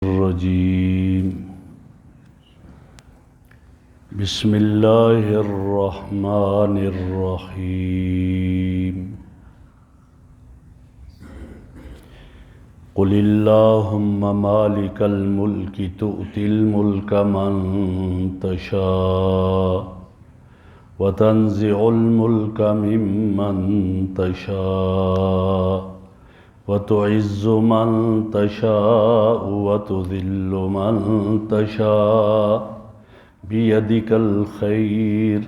الرجیم بسم اللہ الرحمن الرحیم قل اللہم مالک الملک تؤتی الملک من تشاء وتنزع الملک ممن تشاء وتعز من تشاء وتذل من تشاء بيدك الخير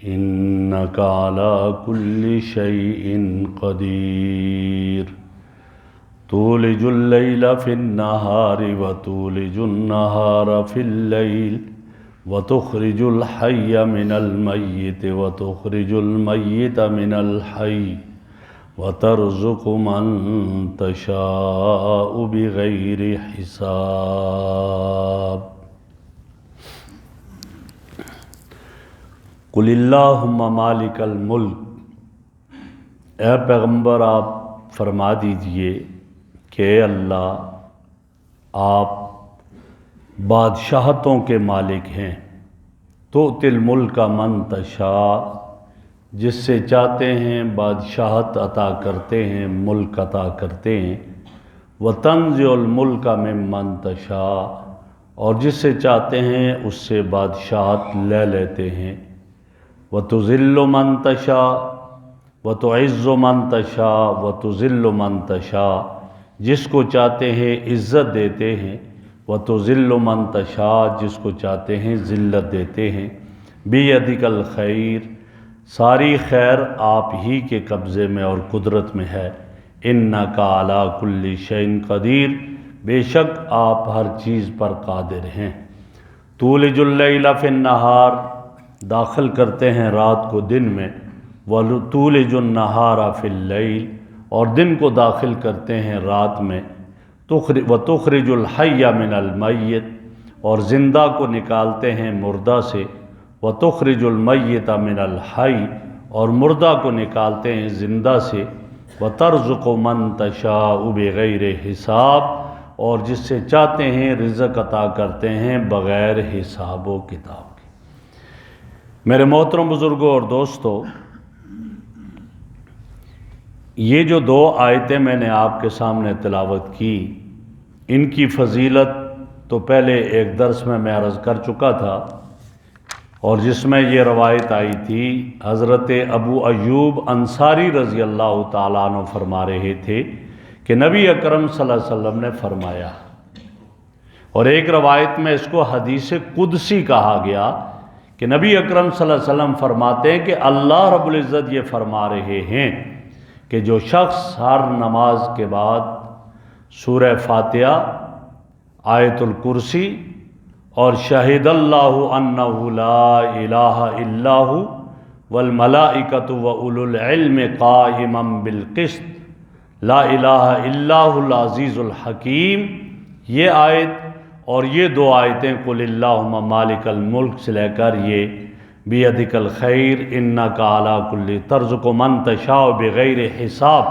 إنك على كل شيء قدير تولج الليل في النهار وتولج النهار في الليل وتخرج الحي من الميت وتخرج الميت من الحي وَتَرْزُقُ مَن تَشَاءُ بِغَيْرِ حِسَابٍ قُلِ اللَّهُمَّ مَالِكَ الْمُلْكِ، اے پیغمبر آپ فرما دیجئے کہ اے اللہ آپ بادشاہتوں کے مالک ہیں، تُؤْتِي الْمُلْكَ مَن تَشَاءُ، جس سے چاہتے ہیں بادشاہت عطا کرتے ہیں، ملک عطا کرتے ہیں، وَتَنزِعُ الْمُلْكَ مِمَّن تَشَاءُ، اور جس سے چاہتے ہیں اس سے بادشاہت لے لیتے ہیں، وَتُذِلُّ مَن تَشَاءُ وَتُعِزُّ مَن تَشَاءُ وَتُذِلُّ مَن تَشَاءُ، جس کو چاہتے ہیں عزت دیتے ہیں، وَتُذِلُّ مَن تَشَاءُ، جس کو چاہتے ہیں ذلت دیتے ہیں، بِیَدِکَ الْخَیْرُ، ساری خیر آپ ہی کے قبضے میں اور قدرت میں ہے، اِنَّکَ عَلَىٰ كُلِّ شَيْءٍ قدیر، بے شک آپ ہر چیز پر قادر ہیں، تُولِجُ اللَّيْلَ فِي النَّهَارِ، داخل کرتے ہیں رات کو دن میں، وَتُولِجُ النَّهَارَ فِي اللَّيْلِ، اور دن کو داخل کرتے ہیں رات میں، وَتُخْرِجُ الْحَيَّ مِنَ الْمَيِّتِ، اور زندہ کو نکالتے ہیں مردہ سے، وَتُخْرِجُ الْمَيِّتَ مِنَ الْحَيِّ، اور مردہ کو نکالتے ہیں زندہ سے، وَتَرْزُقُ مَن تَشَاءُ بِغَيْرِ حِسَابٍ، اور جس سے چاہتے ہیں رزق عطا کرتے ہیں بغیر حساب و کتاب کے۔ میرے محترم بزرگوں اور دوستو، یہ جو دو آیتیں میں نے آپ کے سامنے تلاوت کی، ان کی فضیلت تو پہلے ایک درس میں عرض کر چکا تھا، اور جس میں یہ روایت آئی تھی، حضرت ابو ایوب انصاری رضی اللہ تعالیٰ عنہ فرما رہے تھے کہ نبی اکرم صلی اللہ علیہ وسلم نے فرمایا، اور ایک روایت میں اس کو حدیث قدسی کہا گیا کہ نبی اکرم صلی اللہ علیہ وسلم فرماتے ہیں کہ اللہ رب العزت یہ فرما رہے ہیں کہ جو شخص ہر نماز کے بعد سورہ فاتحہ، آیت الکرسی اور شہد اللہ انہ لا الہ الا ہو والملائکۃ واولو العلم قائما بالقسط لا الہ الا ہو العزیز الحکیم، یہ آیت اور یہ دو آیتیں قل اللہم مالک الملک سے لے کر یہ بیدک الخیر انک علی کل ترزق من تشاء بغیر حساب،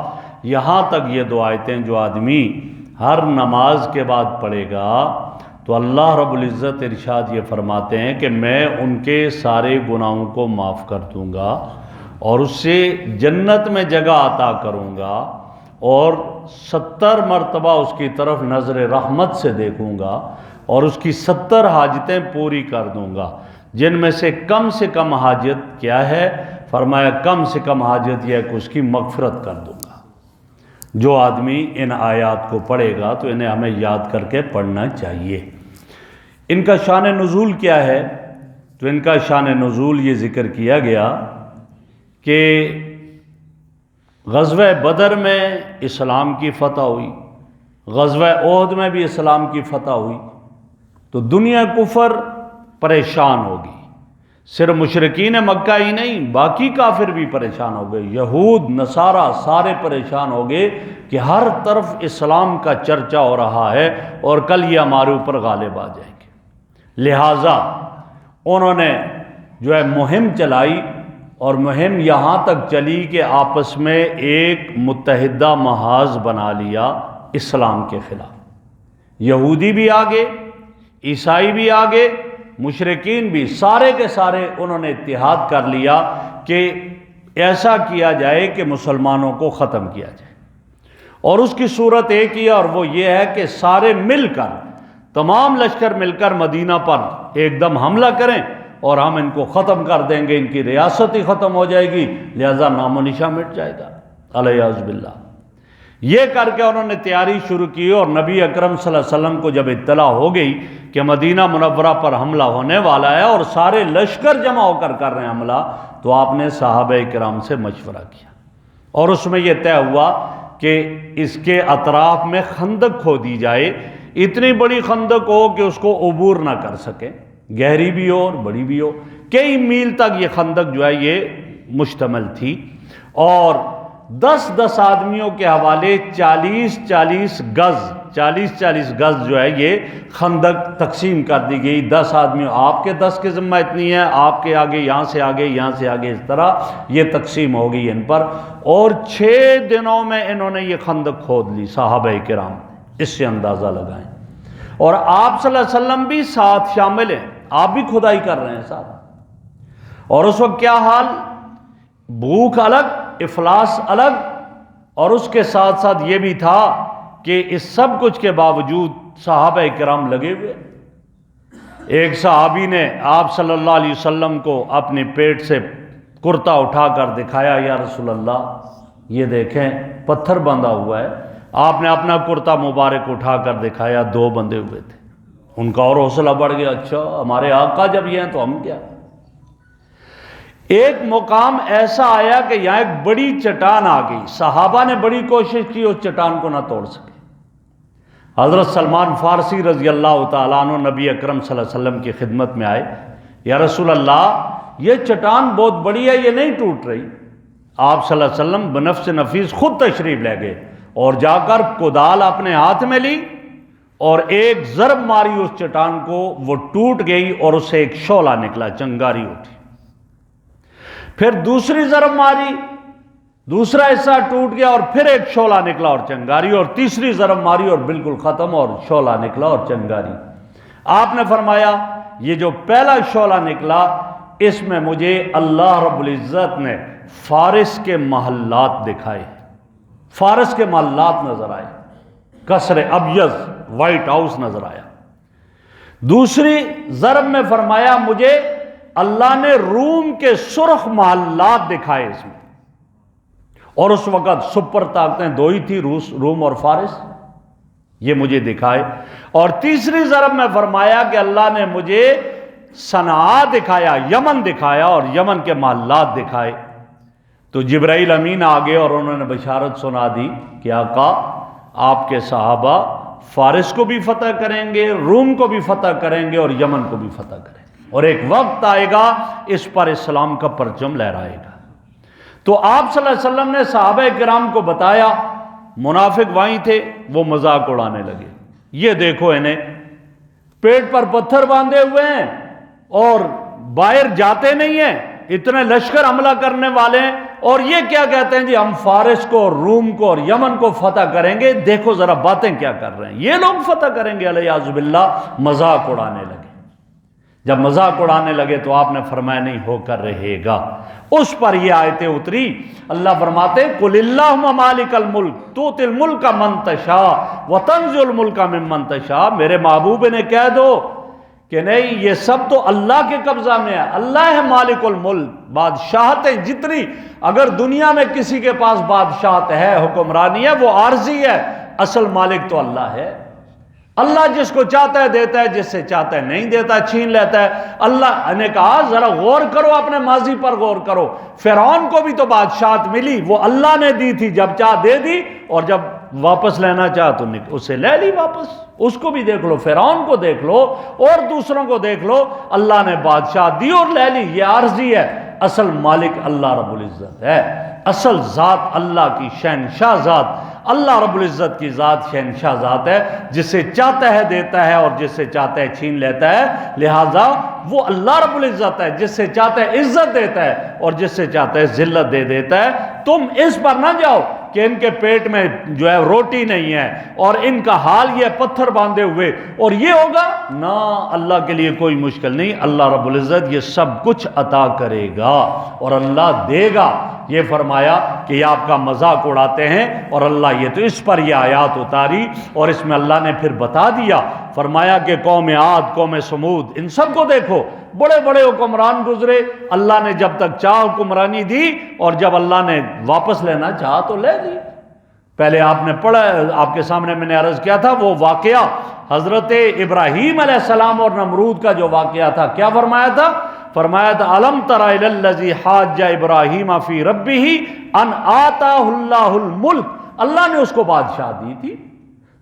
یہاں تک یہ دو آیتیں جو آدمی ہر نماز کے بعد پڑھے گا تو اللہ رب العزت ارشاد یہ فرماتے ہیں کہ میں ان کے سارے گناہوں کو معاف کر دوں گا اور اس سے جنت میں جگہ عطا کروں گا، اور 70 مرتبہ اس کی طرف نظر رحمت سے دیکھوں گا اور اس کی 70 حاجتیں پوری کر دوں گا، جن میں سے کم حاجت کیا ہے؟ فرمایا کم سے کم حاجت یہ ہے کہ اس کی مغفرت کر دوں گا۔ جو آدمی ان آیات کو پڑھے گا تو انہیں ہمیں یاد کر کے پڑھنا چاہیے۔ ان کا شان نزول کیا ہے؟ تو ان کا شان نزول یہ ذکر کیا گیا کہ غزوہ بدر میں اسلام کی فتح ہوئی، غزوہ احد میں بھی اسلام کی فتح ہوئی، تو دنیا کفر پریشان ہوگی، صرف مشرکین مکہ ہی نہیں باقی کافر بھی پریشان ہو گئے، یہود نصارہ سارے پریشان ہو گئے کہ ہر طرف اسلام کا چرچا ہو رہا ہے اور کل یہ ہمارے اوپر غالب آ جائیں گے، لہٰذا انہوں نے جو ہے مہم چلائی، اور مہم یہاں تک چلی کہ آپس میں ایک متحدہ محاذ بنا لیا اسلام کے خلاف، یہودی بھی آگے، عیسائی بھی آگے، مشرکین بھی، سارے کے سارے انہوں نے اتحاد کر لیا کہ ایسا کیا جائے کہ مسلمانوں کو ختم کیا جائے، اور اس کی صورت ایک ہی ہے، اور وہ یہ ہے کہ سارے مل کر، تمام لشکر مل کر مدینہ پر ایک دم حملہ کریں اور ہم ان کو ختم کر دیں گے، ان کی ریاست ہی ختم ہو جائے گی، لہذا نام و نشاں مٹ جائے گا، علیہ باللہ۔ یہ کر کے انہوں نے تیاری شروع کی، اور نبی اکرم صلی اللہ علیہ وسلم کو جب اطلاع ہو گئی کہ مدینہ منورہ پر حملہ ہونے والا ہے اور سارے لشکر جمع ہو کر رہے ہیں حملہ، تو آپ نے صحابہ کرام سے مشورہ کیا، اور اس میں یہ طے ہوا کہ اس کے اطراف میں خندق کھودی جائے، اتنی بڑی خندق ہو کہ اس کو عبور نہ کر سکے، گہری بھی ہو اور بڑی بھی ہو، کئی میل تک یہ خندق جو ہے یہ مشتمل تھی، اور 10 آدمیوں کے حوالے 40 گز جو ہے یہ خندق تقسیم کر دی گئی۔ 10 آدمیوں، آپ کے 10 کے ذمہ اتنی ہے، آپ کے آگے، یہاں سے آگے، یہاں سے آگے، اس طرح یہ تقسیم ہو گئی ان پر، اور 6 دنوں میں انہوں نے یہ خندق کھود لی صحابہ کرام، اس سے اندازہ لگائیں۔ اور آپ صلی اللہ علیہ وسلم بھی ساتھ شامل ہیں، آپ بھی کھدائی کر رہے ہیں ساتھ، اور اس وقت کیا حال، بھوک الگ، افلاس الگ، اور اس کے ساتھ ساتھ یہ بھی تھا کہ اس سب کچھ کے باوجود صحابہ کرام لگے ہوئے۔ ایک صحابی نے آپ صلی اللہ علیہ وسلم کو اپنے پیٹ سے کرتا اٹھا کر دکھایا، یا رسول اللہ یہ دیکھیں پتھر بندھا ہوا ہے، آپ نے اپنا کرتا مبارک اٹھا کر دکھایا، 2 بندھے ہوئے تھے، ان کا اور حوصلہ بڑھ گیا، اچھا ہمارے آقا جب یہ ہیں تو ہم کیا۔ ایک مقام ایسا آیا کہ یہاں ایک بڑی چٹان آ گئی، صحابہ نے بڑی کوشش کی اس چٹان کو نہ توڑ سکے۔ حضرت سلمان فارسی رضی اللہ تعالیٰ عنہ نبی اکرم صلی اللہ علیہ وسلم کی خدمت میں آئے، یا رسول اللہ یہ چٹان بہت بڑی ہے، یہ نہیں ٹوٹ رہی۔ آپ صلی اللہ علیہ وسلم بنفس نفیس خود تشریف لے گئے، اور جا کر کدال اپنے ہاتھ میں لی، اور ایک ضرب ماری اس چٹان کو، وہ ٹوٹ گئی، اور اس سے ایک شعلہ نکلا، چنگاری اٹھی۔ پھر دوسری ضرب ماری، دوسرا حصہ ٹوٹ گیا، اور پھر ایک شعلہ نکلا اور چنگاری، اور تیسری ضرب ماری اور بالکل ختم، اور شعلہ نکلا اور چنگاری۔ آپ نے فرمایا یہ جو پہلا شعلہ نکلا، اس میں مجھے اللہ رب العزت نے فارس کے محلات دکھائے، فارس کے محلات نظر آئے، قصر ابیض، وائٹ ہاؤس نظر آیا۔ دوسری ضرب میں فرمایا مجھے اللہ نے روم کے سرخ محلات دکھائے اس میں، اور اس وقت سپر طاقتیں 2 ہی تھی، روم اور فارس، یہ مجھے دکھائے۔ اور تیسری ضرب میں فرمایا کہ اللہ نے مجھے صنعاء دکھایا، یمن دکھایا، اور یمن کے محلات دکھائے۔ تو جبرائیل امین آگے اور انہوں نے بشارت سنا دی کہ آقا آپ کے صحابہ فارس کو بھی فتح کریں گے، روم کو بھی فتح کریں گے، اور یمن کو بھی فتح کریں گے، اور ایک وقت آئے گا اس پر اسلام کا پرچم لہرائے گا۔ تو آپ صلی اللہ علیہ وسلم نے صحابہ کرام کو بتایا، منافق وہیں تھے، وہ مذاق اڑانے لگے، یہ دیکھو انہیں پیٹ پر پتھر باندھے ہوئے ہیں اور باہر جاتے نہیں ہیں، اتنے لشکر حملہ کرنے والے ہیں، اور یہ کیا کہتے ہیں جی ہم فارس کو اور روم کو اور یمن کو فتح کریں گے، دیکھو ذرا باتیں کیا کر رہے ہیں، یہ لوگ فتح کریں گے، علیہ باللہ، مذاق اڑانے لگے۔ جب مذاق اڑانے لگے تو آپ نے فرمایا نہیں، ہو کر رہے گا۔ اس پر یہ آیتیں اتری، اللہ فرماتے ہیں قُلِ اللَّهُمَّ مَالِكَ الْمُلْكِ تُؤْتِي الْمُلْكَ مَن تَشَاءُ وَتَنزِعُ الْمُلْكَ مِمَّن تَشَاءُ، میرے محبوب نے کہہ دو کہ نہیں، یہ سب تو اللہ کے قبضہ میں ہے، اللہ ہے مالک الملک، بادشاہتیں جتنی اگر دنیا میں کسی کے پاس بادشاہت ہے، حکمرانی ہے، وہ عارضی ہے، اصل مالک تو اللہ ہے۔ اللہ جس کو چاہتا ہے دیتا ہے، جس سے چاہتا ہے نہیں دیتا، چھین لیتا ہے۔ اللہ نے کہا ذرا غور کرو، اپنے ماضی پر غور کرو، فرعون کو بھی تو بادشاہت ملی، وہ اللہ نے دی تھی، جب چاہ دے دی، اور جب واپس لینا چاہ تو اسے لے لی واپس۔ اس کو بھی دیکھ لو، فرعون کو دیکھ لو، اور دوسروں کو دیکھ لو، اللہ نے بادشاہ دی اور لے لی، یہ عارضی ہے، اصل مالک اللہ رب العزت ہے، اصل ذات اللہ کی شہنشاہ ذات، اللہ رب العزت کی ذات شہنشاہ ذات ہے، جس سے چاہتا ہے دیتا ہے اور جس سے چاہتا ہے چھین لیتا ہے، لہٰذا وہ اللہ رب العزت ہے، جس سے چاہتا ہے عزت دیتا ہے اور جس سے چاہتا ہے ذلت دے دیتا ہے۔ تم اس پر نہ جاؤ کہ ان کے پیٹ میں جو ہے روٹی نہیں ہے اور ان کا حال یہ پتھر باندھے ہوئے، اور یہ ہوگا نا، اللہ کے لیے کوئی مشکل نہیں، اللہ رب العزت یہ سب کچھ عطا کرے گا اور اللہ دے گا۔ یہ فرمایا کہ یہ آپ کا مذاق اڑاتے ہیں، اور اللہ یہ تو اس پر یہ آیات اتاری، اور اس میں اللہ نے پھر بتا دیا، فرمایا کہ قوم عاد، قوم سمود، ان سب کو دیکھو، بڑے بڑے حکمران گزرے، اللہ نے جب تک چاہ حکمرانی دی، اور جب اللہ نے واپس لینا چاہا تو لے دی۔ پہلے آپ نے پڑھا، آپ کے سامنے میں نے عرض کیا تھا وہ واقعہ حضرت ابراہیم علیہ السلام اور نمرود کا جو واقعہ تھا، کیا فرمایا تھا؟ فرمایا تھا الم تر الی الذی حاج ابراہیم فی ربہ ان آتاہ اللہ الملک، اللہ نے اس کو بادشاہ دی تھی۔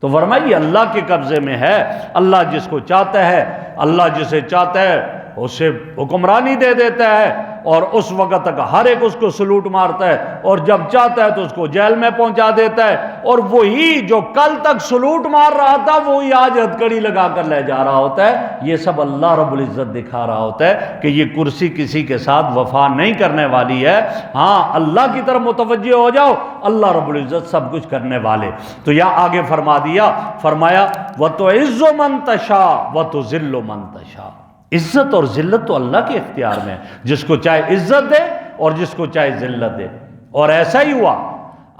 تو فرمایا اللہ کے قبضے میں ہے، اللہ جس کو چاہتا ہے، اللہ جسے چاہتا ہے اسے حکمرانی دے دیتا ہے، اور اس وقت تک ہر ایک اس کو سلوٹ مارتا ہے، اور جب چاہتا ہے تو اس کو جیل میں پہنچا دیتا ہے، اور وہی جو کل تک سلوٹ مار رہا تھا وہی آج ہتھکڑی لگا کر لے جا رہا ہوتا ہے۔ یہ سب اللہ رب العزت دکھا رہا ہوتا ہے کہ یہ کرسی کسی کے ساتھ وفا نہیں کرنے والی ہے، ہاں اللہ کی طرف متوجہ ہو جاؤ، اللہ رب العزت سب کچھ کرنے والے۔ تو یہاں آگے فرما دیا، فرمایا وَتُعِزُّ مَن تَشَاءُ وَتُذِلُّ مَن تَشَاءُ، عزت اور ذلت تو اللہ کے اختیار میں ہے، جس کو چاہے عزت دے اور جس کو چاہے ذلت دے۔ اور ایسا ہی ہوا،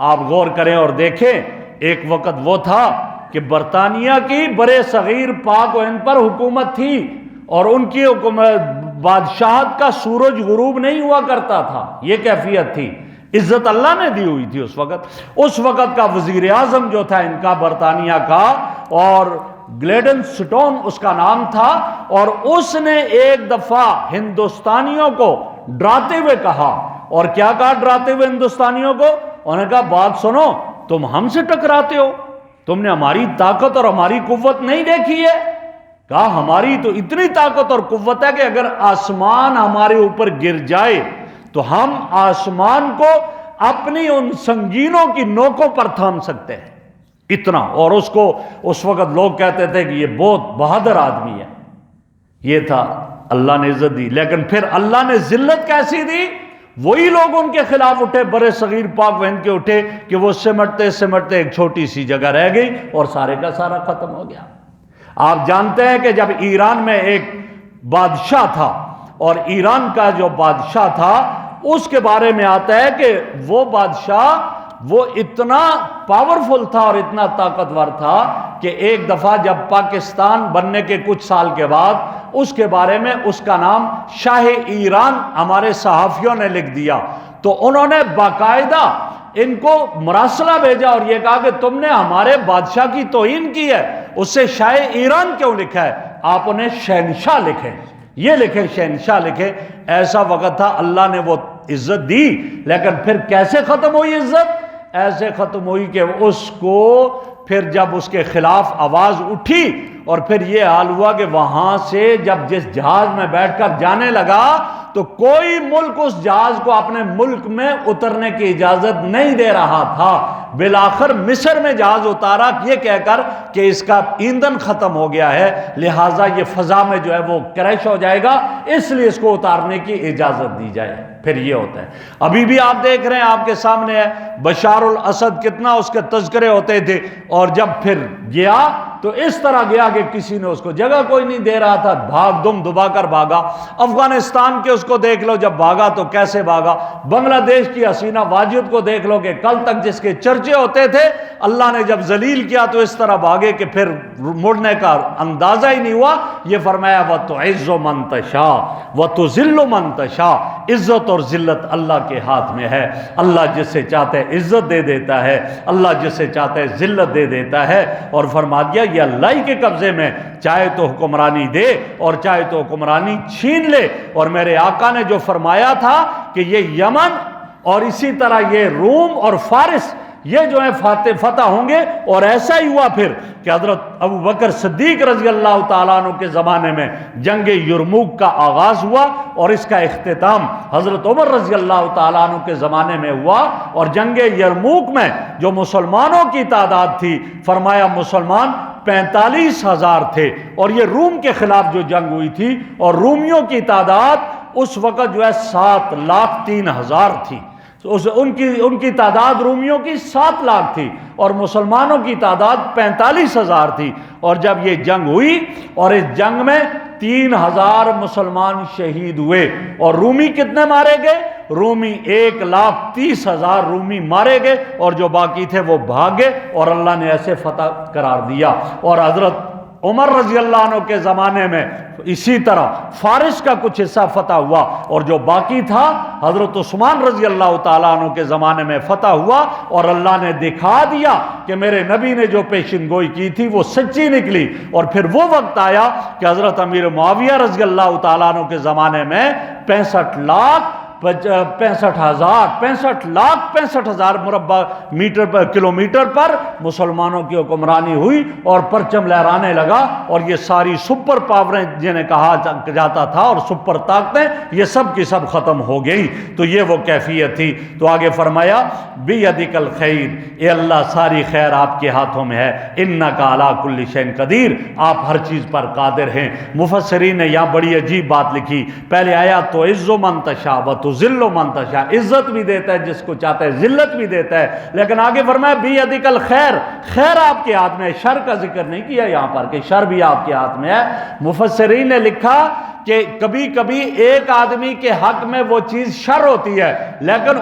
آپ غور کریں اور دیکھیں، ایک وقت وہ تھا کہ برطانیہ کی برے صغیر پاک و ہند پر حکومت تھی، اور ان کی بادشاہت کا سورج غروب نہیں ہوا کرتا تھا، یہ کیفیت تھی، عزت اللہ نے دی ہوئی تھی اس وقت کا وزیر اعظم جو تھا ان کا برطانیہ کا، اور گلیڈن سٹون اس کا نام تھا، اور اس نے ایک دفعہ ہندوستانیوں کو ڈراتے ہوئے کہا، اور کیا کہا ڈراتے ہوئے ہندوستانیوں کو؟ انہوں نے کہا بات سنو، تم ہم سے ٹکراتے ہو، تم نے ہماری طاقت اور ہماری قوت نہیں دیکھی ہے؟ کہا ہماری تو اتنی طاقت اور قوت ہے کہ اگر آسمان ہمارے اوپر گر جائے تو ہم آسمان کو اپنی ان سنگینوں کی نوکوں پر تھام سکتے ہیں، اتنا۔ اور اس کو اس وقت لوگ کہتے تھے کہ یہ بہت بہادر آدمی ہے۔ یہ تھا اللہ نے عزت دی، لیکن پھر اللہ نے ذلت کیسی دی؟ وہی لوگ ان کے خلاف اٹھے، برے صغیر پاک و ہند کے اٹھے، کہ وہ سمٹتے سمٹتے ایک چھوٹی سی جگہ رہ گئی اور سارے کا سارا ختم ہو گیا۔ آپ جانتے ہیں کہ جب ایران میں ایک بادشاہ تھا، اور ایران کا جو بادشاہ تھا اس کے بارے میں آتا ہے کہ وہ بادشاہ وہ اتنا پاورفل تھا اور اتنا طاقتور تھا کہ ایک دفعہ جب پاکستان بننے کے کچھ سال کے بعد اس کے بارے میں اس کا نام شاہ ایران ہمارے صحافیوں نے لکھ دیا، تو انہوں نے باقاعدہ ان کو مراسلہ بھیجا اور یہ کہا کہ تم نے ہمارے بادشاہ کی توہین کی ہے، اس سے شاہ ایران کیوں لکھا ہے؟ آپ انہیں شہنشاہ لکھیں، یہ لکھیں شہنشاہ لکھیں۔ ایسا وقت تھا، اللہ نے وہ عزت دی، لیکن پھر کیسے ختم ہوئی عزت؟ ایسے ختم ہوئی کہ اس کو پھر جب اس کے خلاف آواز اٹھی، اور پھر یہ حال ہوا کہ وہاں سے جب جس جہاز میں بیٹھ کر جانے لگا تو کوئی ملک اس جہاز کو اپنے ملک میں اترنے کی اجازت نہیں دے رہا تھا۔ بالآخر مصر میں جہاز اتارا یہ کہہ کر کہ اس کا ایندھن ختم ہو گیا ہے، لہٰذا یہ فضا میں جو ہے وہ کریش ہو جائے گا، اس لیے اس کو اتارنے کی اجازت دی جائے۔ پھر یہ ہوتا ہے، ابھی بھی آپ دیکھ رہے ہیں، آپ کے سامنے ہے بشار الاسد، کتنا اس کے تذکرے ہوتے تھے، اور جب پھر گیا تو اس طرح گیا کہ کسی نے اس کو جگہ کوئی نہیں دے رہا تھا، بھاگ دم دبا کر بھاگا۔ افغانستان کے اس کو دیکھ لو، جب بھاگا تو کیسے بھاگا۔ بنگلہ دیش کی حسینہ واجد کو دیکھ لو کہ کل تک جس کے چرچے ہوتے تھے، اللہ نے جب ذلیل کیا تو اس طرح بھاگے کہ پھر مڑنے کا اندازہ ہی نہیں ہوا۔ یہ فرمایا وَتُعِزُّ مَن تَشَاءُ وَتُذِلُّ مَن تَشَاءُ، عزت اور ذلت اللہ کے ہاتھ میں ہے، اللہ جس سے چاہتا ہے عزت دے دیتا ہے، اللہ جس سے چاہتا ہے ذلت دے دیتا ہے۔ اور فرما دیا یہ اللہ ہی کے قبضے میں، چاہے تو حکمرانی دے اور چاہے تو حکمرانی چھین لے۔ اور میرے آقا نے جو فرمایا تھا کہ یہ یمن اور اسی طرح یہ روم اور فارس یہ جو ہے فتح ہوں گے، اور ایسا ہی ہوا پھر کہ حضرت ابو بکر صدیق رضی اللہ تعالیٰ عنہ کے زمانے میں جنگ یرموک کا آغاز ہوا، اور اس کا اختتام حضرت عمر رضی اللہ تعالیٰ عنہ کے زمانے میں ہوا۔ اور جنگ یرموک میں جو مسلمانوں کی تعداد تھی، فرمایا مسلمان 45,000 تھے، اور یہ روم کے خلاف جو جنگ ہوئی تھی، اور رومیوں کی تعداد اس وقت جو ہے 7,03,000 تھی۔ ان کی تعداد رومیوں کی 7 لاکھ تھی اور مسلمانوں کی تعداد 45,000 تھی، اور جب یہ جنگ ہوئی اور اس جنگ میں 3,000 مسلمان شہید ہوئے، اور رومی کتنے مارے گئے؟ رومی 1,30,000 رومی مارے گئے، اور جو باقی تھے وہ بھاگ گئے، اور اللہ نے ایسے فتح قرار دیا۔ اور حضرت عمر رضی اللہ عنہ کے زمانے میں اسی طرح فارس کا کچھ حصہ فتح ہوا، اور جو باقی تھا حضرت عثمان رضی اللہ تعالیٰ عنہ کے زمانے میں فتح ہوا، اور اللہ نے دکھا دیا کہ میرے نبی نے جو پیشن گوئی کی تھی وہ سچی نکلی۔ اور پھر وہ وقت آیا کہ حضرت امیر معاویہ رضی اللہ تعالیٰ عنہ کے زمانے میں 65,65,000 مربع کلومیٹر پر مسلمانوں کی حکمرانی ہوئی، اور پرچم لہرانے لگا، اور یہ ساری سپر پاوریں جنہیں کہا جاتا تھا اور سپر طاقتیں، یہ سب کی سب ختم ہو گئی۔ تو یہ وہ کیفیت تھی۔ تو آگے فرمایا بیدک الخیر، اے اللہ ساری خیر آپ کے ہاتھوں میں ہے، انک علی کل شیء قدیر، آپ ہر چیز پر قادر ہیں۔ مفسرین نے یہاں بڑی عجیب بات لکھی، پہلے آیا تو عز من تشاء وتذل من تشاء، عزت بھی دیتا ہے جس کو چاہتا ہے، ذلت بھی دیتا ہے، لیکن آگے فرمایا بیدک الخیر، خیر آپ کے ہاتھ میں ہے۔ شر کا ذکر نہیں کیا یہاں پر کہ شر بھی آپ کے ہاتھ میں ہے۔ مفسرین نے لکھا کہ کبھی کبھی ایک آدمی کے حق میں وہ چیز شر ہوتی ہے، لیکن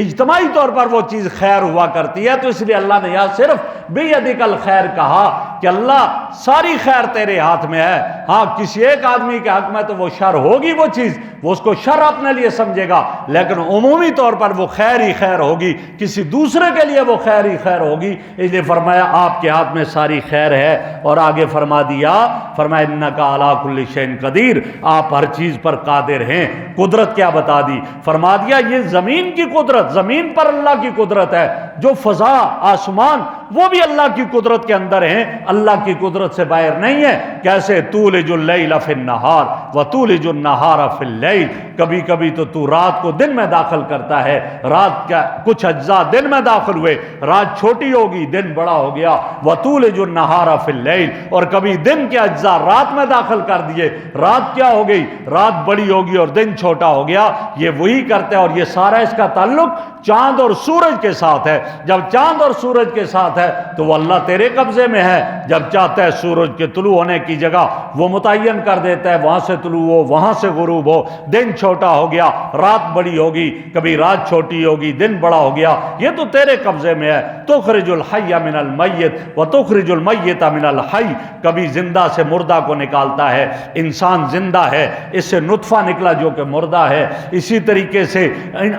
اجتماعی طور پر وہ چیز خیر ہوا کرتی ہے، تو اس لیے اللہ نے یہاں صرف بیدک الخیر کہا کہ اللہ ساری خیر تیرے ہاتھ میں ہے۔ ہاں کسی ایک آدمی کے حق میں تو وہ شر ہوگی، وہ چیز وہ اس کو شر اپنے لیے سمجھے گا، لیکن عمومی طور پر وہ خیر ہی خیر ہوگی، کسی دوسرے کے لیے وہ خیر ہی خیر ہوگی۔ اس لیے فرمایا آپ کے ہاتھ میں ساری خیر ہے، اور آگے فرما دیا، فرمایا انک علی کل شیء قدیر، آپ ہر چیز پر قادر ہیں۔ قدرت کیا بتا دی؟ فرما دیا یہ زمین کی قدرت، زمین پر اللہ کی قدرت ہے، جو فضا آسمان وہ بھی اللہ کی قدرت کے اندر ہیں، اللہ کی قدرت سے باہر نہیں ہے۔ کیسے؟ تولج اللیل فی النہار وتولج النہار فی اللیل، کبھی کبھی تو رات کو دن میں داخل کرتا ہے، رات کا کچھ اجزاء دن میں داخل ہوئے، رات چھوٹی ہوگی دن بڑا ہو گیا، وتولج النہار فی اللیل، اور کبھی دن کے اجزاء رات میں داخل کر دیے، رات کیا ہو گئی؟ رات بڑی ہوگی اور دن چھوٹا ہو گیا۔ یہ وہی کرتے ہیں، اور یہ سارا اس کا تعلق چاند اور سورج کے ساتھ ہے۔ جب چاند اور سورج کے ساتھ ہے تو وہ اللہ تیرے قبضے میں ہے، جب چاہتا ہے سورج کے طلوع ہونے کی جگہ وہ متعین کر دیتا ہے، وہاں سے طلوع ہو وہاں سے غروب ہو، دن چھوٹا ہو گیا رات بڑی ہوگی، کبھی رات چھوٹی ہوگی دن بڑا ہو گیا، یہ تو تیرے قبضے میں ہے۔ تخرج الحی من المیت وتخرج المیت من الحی، کبھی زندہ سے مردہ کو نکالتا ہے، انسان زندہ ہے اس سے نطفہ نکلا جو کہ مردہ ہے، اسی طریقے سے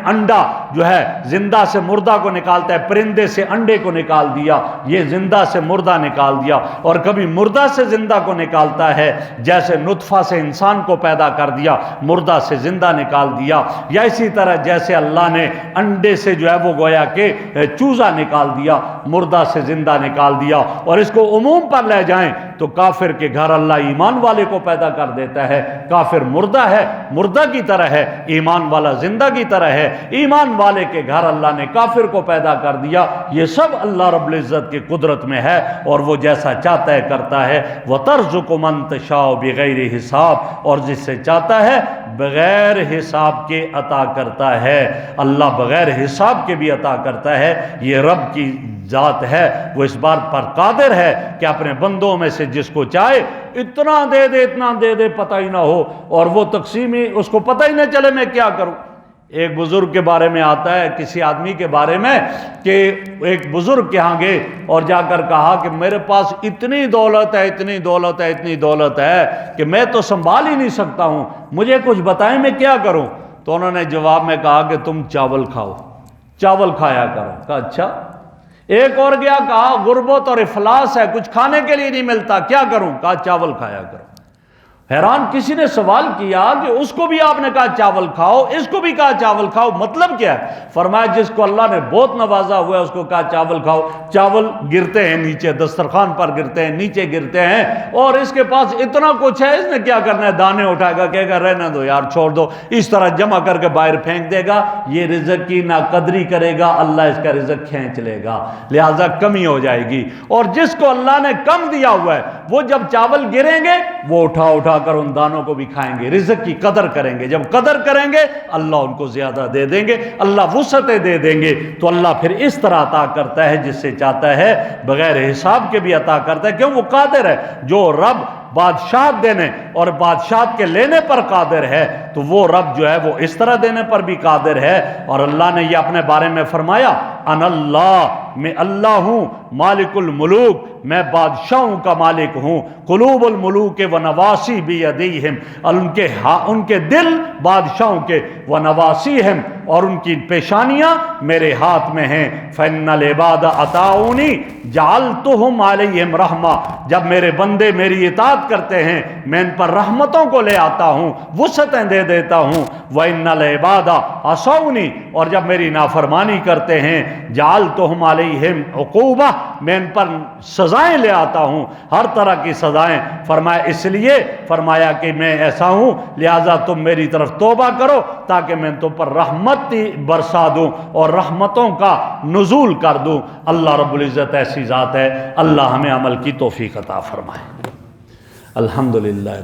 انڈا جو ہے زندہ سے مردہ کو نکالتا ہے، پرندے سے انڈے کو نکال دیا، یہ زندہ سے مردہ نکال دیا، اور کبھی مردہ سے زندہ کو نکالتا ہے، جیسے نطفہ سے انسان کو پیدا کر دیا، مردہ سے زندہ نکال دیا، یا اسی طرح جیسے اللہ نے انڈے سے جو ہے وہ گویا کہ چوزا نکال دیا، مردہ سے زندہ نکال دیا۔ اور اس کو عموم پر لے جائیں تو کافر کے گھر اللہ ایمان والے کو پیدا کر دیتا ہے، کافر مردہ ہے مردہ کی طرح ہے، ایمان والا زندہ کی طرح ہے، ایمان والے کے گھر اللہ نے کافر کو پیدا کر دیا۔ یہ سب اللہ رب العزت کی قدرت میں ہے، اور وہ جیسا چاہتا ہے کرتا ہے۔ وَتَرْزُقُ مَن تَشَاءُ بِغَيْرِ حساب، اور جس سے چاہتا ہے بغیر حساب کے عطا کرتا ہے۔ اللہ بغیر حساب کے بھی عطا کرتا ہے، یہ رب کی ذات ہے، وہ اس بات پر قادر ہے کہ اپنے بندوں میں سے جس کو چاہے اتنا دے دے اتنا دے دے، پتہ ہی نہ ہو، اور وہ تقسیمی اس کو پتہ ہی نہ چلے میں کیا کروں۔ ایک بزرگ کے بارے میں آتا ہے، کسی آدمی کے بارے میں، کہ ایک بزرگ کے ہاں گئے اور جا کر کہا کہ میرے پاس اتنی دولت ہے اتنی دولت ہے اتنی دولت ہے کہ میں تو سنبھال ہی نہیں سکتا ہوں، مجھے کچھ بتائیں میں کیا کروں۔ تو انہوں نے جواب میں کہا کہ تم چاول کھاؤ، چاول کھایا کرو۔ کہا اچھا۔ ایک اور گیا، کہا غربت اور افلاس ہے، کچھ کھانے کے لیے نہیں ملتا، کیا کروں؟ کہا چاول کھایا کرو۔ حیران کسی نے سوال کیا کہ اس کو بھی آپ نے کہا چاول کھاؤ، اس کو بھی کہا چاول کھاؤ، مطلب کیا ہے؟ فرمایا جس کو اللہ نے بہت نوازا ہوا ہے اس کو کہا چاول کھاؤ، چاول گرتے ہیں نیچے، دسترخوان پر گرتے ہیں، نیچے گرتے ہیں، اور اس کے پاس اتنا کچھ ہے، اس نے کیا کرنا ہے؟ دانے اٹھائے گا، کہے گا رہنے دو یار چھوڑ دو، اس طرح جمع کر کے باہر پھینک دے گا، یہ رزق کی ناقدری کرے گا، اللہ اس کا رزق کھینچ لے گا، لہٰذا کمی ہو جائے گی۔ اور جس کو اللہ نے کم دیا ہوا ہے وہ جب چاول گریں گے وہ اٹھا اٹھا اگا کر ان دانوں کو بھی کھائیں گے، رزق کی قدر کریں گے، جب قدر کریں گے اللہ ان کو زیادہ دے دیں گے، اللہ وسعتیں دے دیں گے۔ تو اللہ پھر اس طرح عطا کرتا ہے جس سے چاہتا ہے، بغیر حساب کے بھی عطا کرتا ہے، کیوں؟ وہ قادر ہے۔ جو رب بادشاہت دینے اور بادشاہت کے لینے پر قادر ہے تو وہ رب جو ہے وہ اس طرح دینے پر بھی قادر ہے۔ اور اللہ نے یہ اپنے بارے میں فرمایا، ان اللہ، میں اللہ ہوں، مالک الملوک، میں بادشاہوں کا مالک ہوں، قلوب الملوک و نواسی بیدیہم، ان کے دل بادشاہوں کے، و نواسیہم، اور ان کی پیشانیاں میرے ہاتھ میں ہیں۔ فإن العباد اطاعونی جعلتہم علیہم رحمہ، جب میرے بندے میری اطاعت کرتے ہیں میں ان پر رحمتوں کو لے آتا ہوں، وسعتیں دے دیتا ہوں۔ وإن العباد عصونی، اور جب میری نافرمانی کرتے ہیں جعلتہم علیہم عقوبہ، میں ان پر سزائیں لے آتا ہوں، ہر طرح کی سزائیں۔ فرمایا اس لیے فرمایا کہ میں ایسا ہوں، لہٰذا تم میری طرف توبہ کرو تاکہ میں تم پر رحمت برسا دوں اور رحمتوں کا نزول کر دوں۔ اللہ رب العزت ایسی ذات ہے، اللہ ہمیں عمل کی توفیق عطا فرمائے۔ الحمدللہ۔